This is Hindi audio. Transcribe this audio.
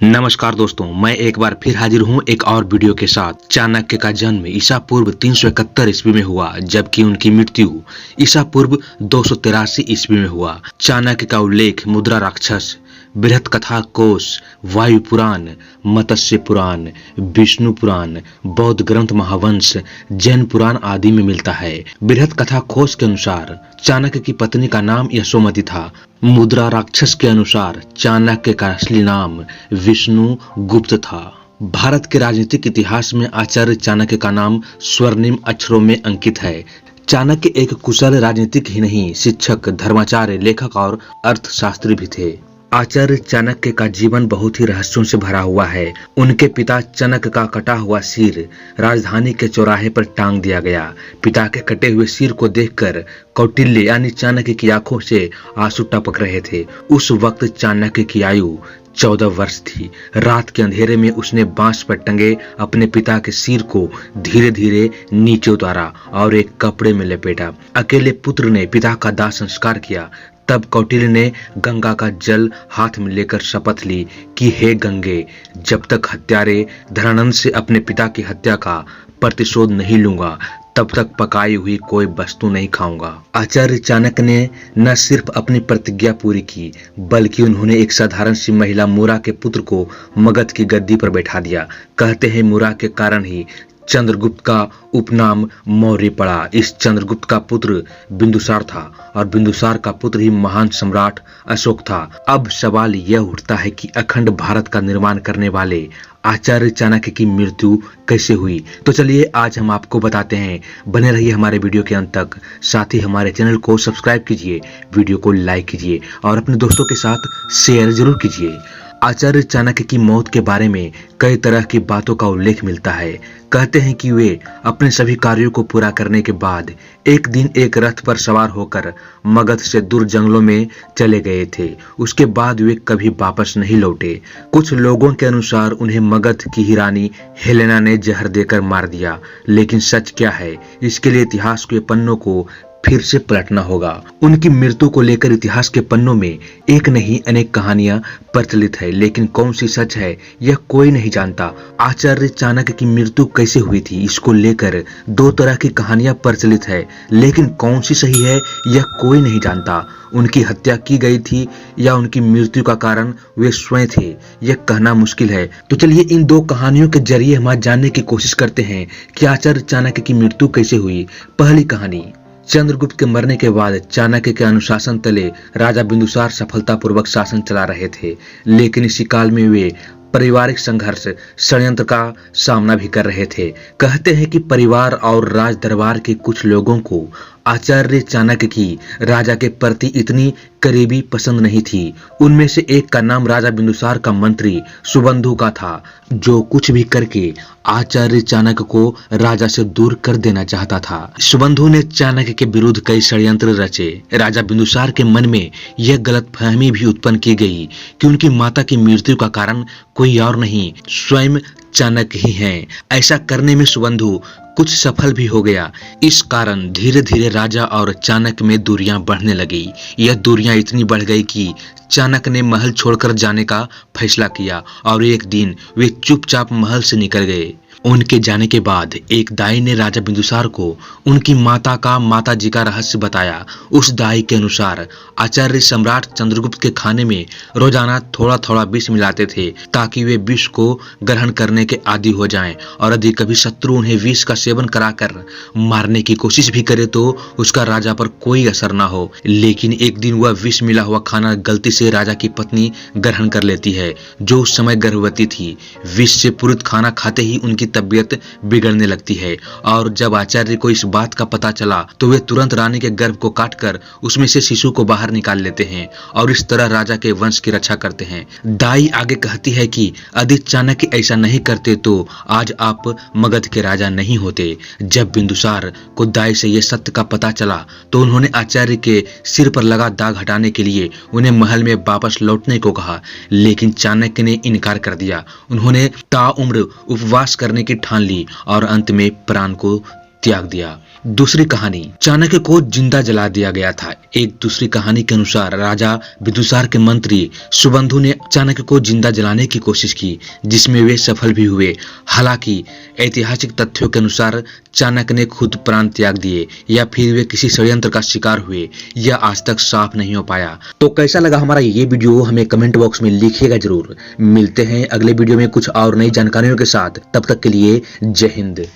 नमस्कार दोस्तों, मैं एक बार फिर हाजिर हूं एक और वीडियो के साथ। चाणक्य का जन्म ईसा पूर्व 371 ईस्वी में हुआ, जबकि उनकी मृत्यु ईसा पूर्व 283 ईस्वी में हुआ। चाणक्य का उल्लेख मुद्रा राक्षस, बृहत कथा कोश, वायु पुराण, मत्स्य पुराण, विष्णु पुराण, बौद्ध ग्रंथ महावंश, जैन पुराण आदि में मिलता है। बृहत कथा कोश के अनुसार चाणक्य की पत्नी का नाम यशोमती था। मुद्रा राक्षस के अनुसार चाणक्य का असली नाम विष्णु गुप्त था। भारत के राजनीतिक इतिहास में आचार्य चाणक्य का नाम स्वर्णिम अक्षरों में अंकित है। चाणक्य एक कुशल राजनीतिक ही नहीं, शिक्षक, धर्माचार्य, लेखक और अर्थशास्त्री भी थे। आचार्य चाणक्य का जीवन बहुत ही रहस्यों से भरा हुआ है। उनके पिता चनक का कटा हुआ सिर राजधानी के चौराहे पर टांग दिया गया। पिता के कटे हुए सिर को देखकर कौटिल्य यानी चाणक्य की आंखों से आंसू टपक रहे थे। उस वक्त चाणक्य की आयु 14 वर्ष थी। रात के अंधेरे में उसने बांस पर टंगे अपने पिता के सिर को धीरे धीरे नीचे उतारा और एक कपड़े में लपेटा। अकेले पुत्र ने पिता का दाह संस्कार किया। तब कौटिल्य ने गंगा का जल हाथ में लेकर शपथ ली कि हे गंगे, जब तक हत्यारे धनानंद से अपने पिता की हत्या का प्रतिशोध नहीं लूंगा, तब तक पकाई हुई कोई वस्तु नहीं खाऊंगा। आचार्य चाणक्य ने न सिर्फ अपनी प्रतिज्ञा पूरी की, बल्कि उन्होंने एक साधारण सी महिला मुरा के पुत्र को मगध की गद्दी पर बैठा दिया। कहते हैं मुरा के कारण ही चंद्रगुप्त का उपनाम मौर्य पड़ा। इस चंद्रगुप्त का पुत्र बिंदुसार था और बिंदुसार का पुत्र ही महान सम्राट अशोक था। अब सवाल यह उठता है कि अखंड भारत का निर्माण करने वाले आचार्य चाणक्य की मृत्यु कैसे हुई। तो चलिए आज हम आपको बताते हैं। बने रहिए हमारे वीडियो के अंत तक। साथ ही हमारे चैनल को सब्सक्राइब कीजिए, वीडियो को लाइक कीजिए और अपने दोस्तों के साथ शेयर जरूर कीजिए। आचार्य चाणक्य की मौत के बारे में कई तरह की बातों का उल्लेख मिलता है। कहते हैं कि वे अपने सभी कार्यों को पूरा करने के बाद एक दिन एक रथ पर सवार होकर मगध से दूर जंगलों में चले गए थे। उसके बाद वे कभी वापस नहीं लौटे। कुछ लोगों के अनुसार उन्हें मगध की ही रानी हेलेना ने जहर देकर मार दिया, लेकिन सच क्या है, इसके लिए इतिहास के पन्नों को फिर से पलटना होगा। उनकी मृत्यु को लेकर इतिहास के पन्नों में एक नहीं अनेक कहानियां प्रचलित है, लेकिन कौन सी सच है यह कोई नहीं जानता। आचार्य चाणक्य की मृत्यु कैसे हुई थी, इसको लेकर दो तरह की कहानियां प्रचलित है, लेकिन कौन सी सही है यह कोई नहीं जानता। उनकी हत्या की गई थी या उनकी मृत्यु का कारण वे स्वयं थे, यह कहना मुश्किल है। तो चलिए इन दो कहानियों के जरिए हम आज जानने की कोशिश करते हैं कि आचार्य चाणक्य की मृत्यु कैसे हुई। पहली कहानी। चंद्रगुप्त के मरने के बाद चाणक्य के अनुशासन तले राजा बिंदुसार सफलतापूर्वक शासन चला रहे थे, लेकिन इसी काल में वे पारिवारिक संघर्ष, षड्यंत्र का सामना भी कर रहे थे। कहते हैं कि परिवार और राज दरबार के कुछ लोगों को आचार्य चाणक्य की राजा के प्रति इतनी करीबी पसंद नहीं थी। उनमें से एक का नाम राजा बिंदुसार का मंत्री सुबंधु का था, जो कुछ भी करके आचार्य चाणक्य को राजा से दूर कर देना चाहता था। सुबंधु ने चाणक्य के विरुद्ध कई षड्यंत्र रचे। राजा बिंदुसार के मन में यह गलतफहमी भी उत्पन्न की गई कि उनकी माता की मृत्यु का कारण कोई और नहीं, स्वयं चाणक्य ही हैं। ऐसा करने में सुबंधु कुछ सफल भी हो गया। इस कारण धीरे धीरे राजा और चाणक्य में दूरियां बढ़ने लगी। यह दूरियां इतनी बढ़ गई कि चाणक्य ने महल छोड़कर जाने का फैसला किया और एक दिन वे चुपचाप महल से निकल गए। उनके जाने के बाद एक दाई ने राजा बिंदुसार को उनकी माता जी का रहस्य बताया। उस दाई के अनुसार आचार्य सम्राट चंद्रगुप्त के खाने में रोजाना थोड़ा थोड़ा विष मिलाते थे, ताकि वे विष को ग्रहण करने के आदी हो जाएं, और यदि कभी शत्रु उन्हें विष का सेवन कराकर मारने की कोशिश भी करे तो उसका राजा पर कोई असर ना हो। लेकिन एक दिन वह विष मिला हुआ खाना गलती से राजा की पत्नी ग्रहण कर लेती है, जो उस समय गर्भवती थी। विष से पूरित खाना खाते ही उनकी तबीयत बिगड़ने लगती है, और जब आचार्य को इस बात का पता चला तो वे तुरंत रानी के गर्भ को काटकर उसमें से शिशु को बाहर निकाल लेते हैं और इस तरह राजा के वंश की रक्षा करते हैं। दाई आगे कहती है कि यदि चाणक्य ऐसा नहीं करते तो आज आप मगध के राजा नहीं होते। जब बिंदुसार को दाई से यह सत्य का पता चला तो उन्होंने आचार्य के सिर पर लगा दाग हटाने के लिए उन्हें महल में वापस लौटने को कहा, लेकिन चाणक्य ने इनकार कर दिया। उन्होंने ताउम्र उपवास करने की ठान ली और अंत में प्राण को त्याग दिया। दूसरी कहानी, चाणक्य को जिंदा जला दिया गया था। एक दूसरी कहानी के अनुसार राजा बिदुसार के मंत्री सुबंधु ने चाणक्य को जिंदा जलाने की कोशिश की, जिसमें वे सफल भी हुए। हालांकि ऐतिहासिक तथ्यों के अनुसार चाणक्य ने खुद प्राण त्याग दिए या फिर वे किसी षड्यंत्र का शिकार हुए, यह आज तक साफ नहीं हो पाया। तो कैसा लगा हमारा ये वीडियो हमें कमेंट बॉक्स में लिखिएगा जरूर। मिलते हैं अगले वीडियो में कुछ और नई जानकारियों के साथ। तब तक के लिए जय हिंद।